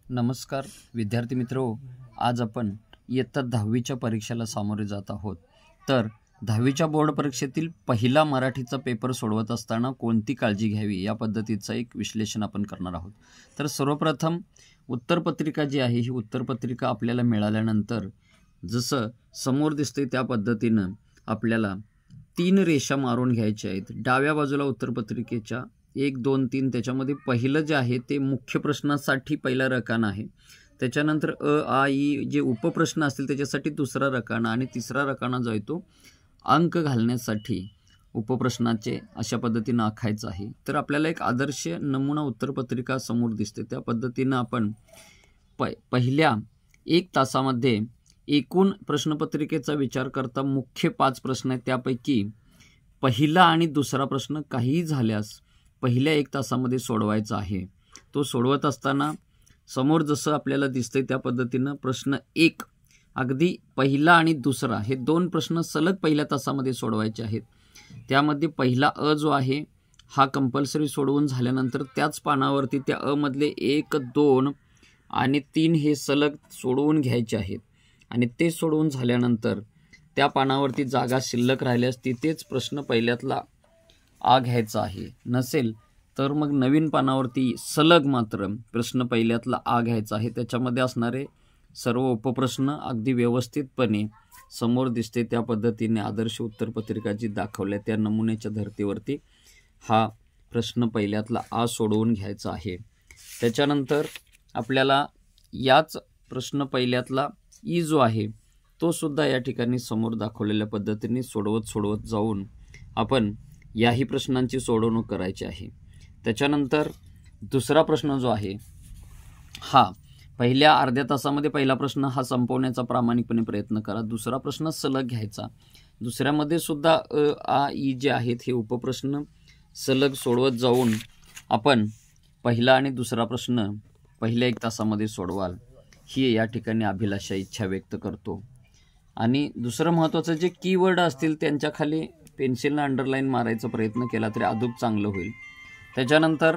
नमस्कार विद्यार्थी मित्रो, आज आपण इयत्ता 10वीच्या परीक्षेला सामोरे जात आहोत। तर 10वीच्या बोर्ड परीक्षेतील पहिला मराठीचा पेपर सोडवत असताना कोणती काळजी घ्यावी या पद्धतीचं एक विश्लेषण आपण करणार आहोत। तर सर्वप्रथम उत्तरपत्रिका जी आहे ही उत्तरपत्रिका आपल्याला मिळाल्यानंतर जसं समोर दिसते त्या पद्धतीनं आपल्याला 3 रेषा मारून घ्यायच्या आहेत। डाव्या बाजूला उत्तरपत्रिकेच्या 1 2 3 त्याच्यामध्ये पहिलं जे आहे ते मुख्य प्रश्नासाठी पहिला रकाना आहे, त्याच्यानंतर अ आ इ जे उपप्रश्न असतील त्याच्यासाठी दुसरा रकाना आणि तिसरा रकाना जो आहे तो अंक घालण्यासाठी उपप्रश्नाचे अशा पद्धतीने आखायचं आहे। तर आपल्याला एक आदर्श नमुना उत्तरपत्रिका समोर दिसते, त्या पद्धतीने आपण पहिल्या 1 तासामध्ये एकूण प्रश्नपत्रिकेचा विचार करता मुख्य 5 प्रश्न आहेत, त्यापैकी पहिला आणि दुसरा प्रश्न काही झाल्यास पहिल्या 1 तासामध्ये सोडवायचा आहे। तो सोडवत असताना समोर जसं आपल्याला दिसतंय त्या पद्धतीनं प्रश्न 1 अगदी पहिला आणि दुसरा हे 2 प्रश्न सलग पहिल्या तासामध्ये सोडवायचे आहेत। त्यामध्ये पहिला अ जो आहे हा कंपल्सरी सोडवून झाल्यानंतर त्याच पानावरती त्या अ मधले 1 2 आणि 3 हे सलग सोडवून घ्यायचे आहेत आणि ते सोडवून झाल्यानंतर त्या पानावरती जागा शिल्लक राहिल्यास तिथेच प्रश्न पहिल्यातला आ घ्यायचा आहे, नसेल तर मग नवीन पानावरती सलग मात्र प्रश्न पहिल्यातला आ घ्यायचा आहे। त्याच्यामध्ये असणारे सर्व उपप्रश्न अगदी व्यवस्थितपणे समोर दिसते त्या पद्धतीने आदर्श उत्तरपत्रिका जी दाखवल्या त्या नमुन्याच्या धर्तीवरती हा प्रश्न पहिल्यातला आ सोडवून घ्यायचा आहे। त्याच्यानंतर आपल्याला याच प्रश्न पहिल्यातला ई जो आहे तो सुद्धा या ठिकाणी समोर दाखवलेल्या पद्धतीने सोडवत जाऊन आपण याही प्रश्नांची सोडवणूक करायची आहे। त्याच्यानंतर दुसरा प्रश्न जो आहे हा पहिल्या अर्ध्या तासामध्ये पहिला प्रश्न हा संपवण्याचा प्रामाणिकपणे प्रयत्न करा। दुसरा प्रश्न सलग घ्यायचा, दुसऱ्यामध्ये सुद्धा अ आ इ जे आहेत हे उपप्रश्न सलग सोडवत जाऊन आपण पहिला आणि दुसरा प्रश्न पहिल्या 1 तासामध्ये सोडवाल ही या ठिकाणी अभिलाषा इच्छा व्यक्त करतो। आणि दुसरं महत्त्वाचं जे कीवर्ड असतील त्यांच्या खाली पेन्सिलने अंडरलाईन मारायचा प्रयत्न केला तरी अधिक चांगलं होईल। त्याच्यानंतर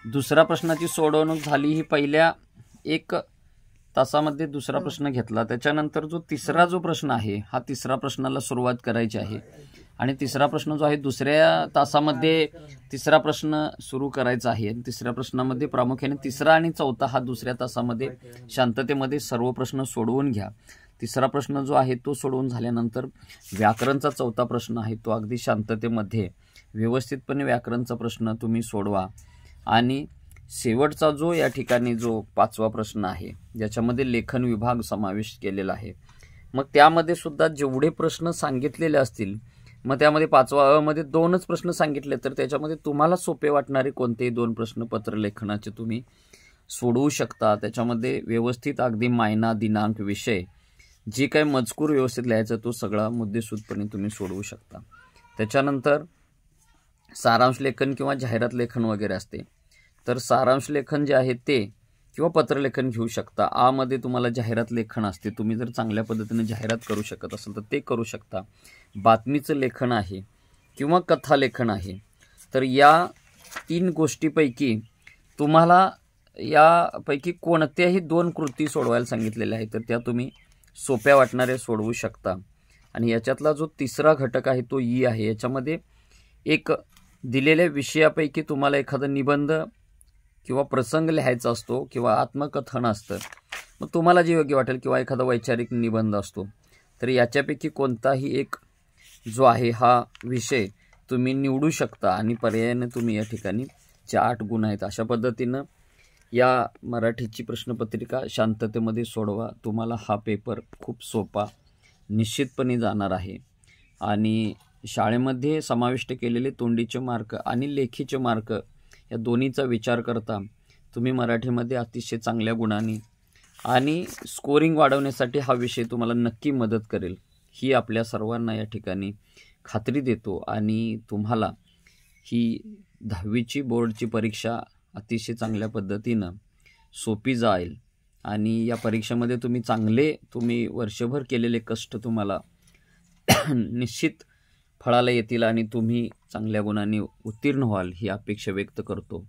दुसरा प्रश्नाची सोडवणूक झाली ही पहिल्या 1 तासामध्ये दुसरा प्रश्न घेतला, त्याच्यानंतर जो तिसरा प्रश्न आहे हा तिसरा प्रश्नाला सुरुवात करायची आहे आणि तिसरा प्रश्न जो आहे दुसऱ्या तासामध्ये तिसरा प्रश्न सुरू करायचा आहे आणि तिसऱ्या प्रश्नामध्ये प्रामुख्याने तिसरा आणि चौथा हा दुसऱ्या तासामध्ये शांततेमध्ये सर्व प्रश्न सोडवून घ्या। तिसरा प्रश्न जो आहे तो सोडवून झाल्यानंतर व्याकरणचा चौथा प्रश्न आहे तो अगदी शांततेमध्ये व्यवस्थितपणे व्याकरणचा प्रश्न तुम्ही सोडवा आणि शेवटचा जो या ठिकाणी जो 5वा प्रश्न आहे ज्याच्यामध्ये लेखन विभाग समावेश केलेला आहे, मग त्यामध्ये सुद्धा जेवढे प्रश्न सांगितलेले असतील मग त्यामध्ये 5वा अ मध्ये 2च प्रश्न सांगितले तर त्याच्यामध्ये तुम्हाला सोपे वाटणारे कोणतेही 2 प्रश्न पत्रलेखनाचे तुम्ही सोडवू शकता। त्याच्यामध्ये व्यवस्थित अगदी मायना दिनांक विषय जे काही मजकूर व्यवस्थित लिहायचा तो सगळा मुद्देसूदपणे तुम्ही सोडवू शकता। त्याच्यानंतर सारांश लेखन किंवा जाहिरात लेखन वगैरे असते, तर सारांश लेखन जे आहे ते किंवा पत्रलेखन घेऊ शकता। आ मध्ये तुम्हाला जाहिरात लेखन असते, तुम्ही जर चांगल्या पद्धतीने जाहिरात करू शकत असाल तर ते करू शकता। बातमीचं लेखन आहे किंवा कथा लेखन आहे, तर या 3 गोष्टीपैकी तुम्हाला यापैकी कोणत्याही 2 कृती सोडवायला सांगितलेल्या आहेत तर त्या तुम्ही सोप्या वाटणारे सोडवू शकता। आणि याच्यातला जो तिसरा घटक आहे तो ई आहे, याच्यामध्ये एक दिलेल्या विषयापैकी तुम्हाला एखादा निबंध किंवा प्रसंग लिहायचा असतो किंवा आत्मकथन असतं, मग तुम्हाला जे योग्य वाटेल किंवा एखादा वैचारिक निबंध असतो, तर याच्यापैकी कोणताही एक जो आहे हा विषय तुम्ही निवडू शकता आणि पर्यायाने तुम्ही या ठिकाणी 8 गुण आहेत अशा पद्धतीनं या मराठीची प्रश्नपत्रिका शांततेमध्ये सोडवा। तुम्हाला हा पेपर खूप सोपा निश्चितपणे जाणार आहे आणि शाळेमध्ये समाविष्ट केलेले तोंडीचे मार्क आणि लेखीचे मार्क या दोन्हीचा विचार करता तुम्ही मराठीमध्ये अतिशय चांगल्या गुणांनी आणि स्कोरिंग वाढवण्यासाठी हा विषय तुम्हाला नक्की मदत करेल ही आपल्या सर्वांना या ठिकाणी खात्री देतो आणि तुम्हाला ही 10वीची बोर्डची परीक्षा अतिशय चांगल्या पद्धतीनं सोपी जाईल आणि या परीक्षेमध्ये तुम्ही वर्षभर केलेले कष्ट तुम्हाला निश्चित फळाला येतील आणि तुम्ही चांगल्या गुणांनी उत्तीर्ण व्हाल ही अपेक्षा व्यक्त करतो।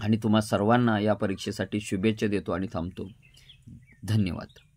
आणि तुम्हा सर्वांना या परीक्षेसाठी शुभेच्छा देतो आणि थांबतो. धन्यवाद.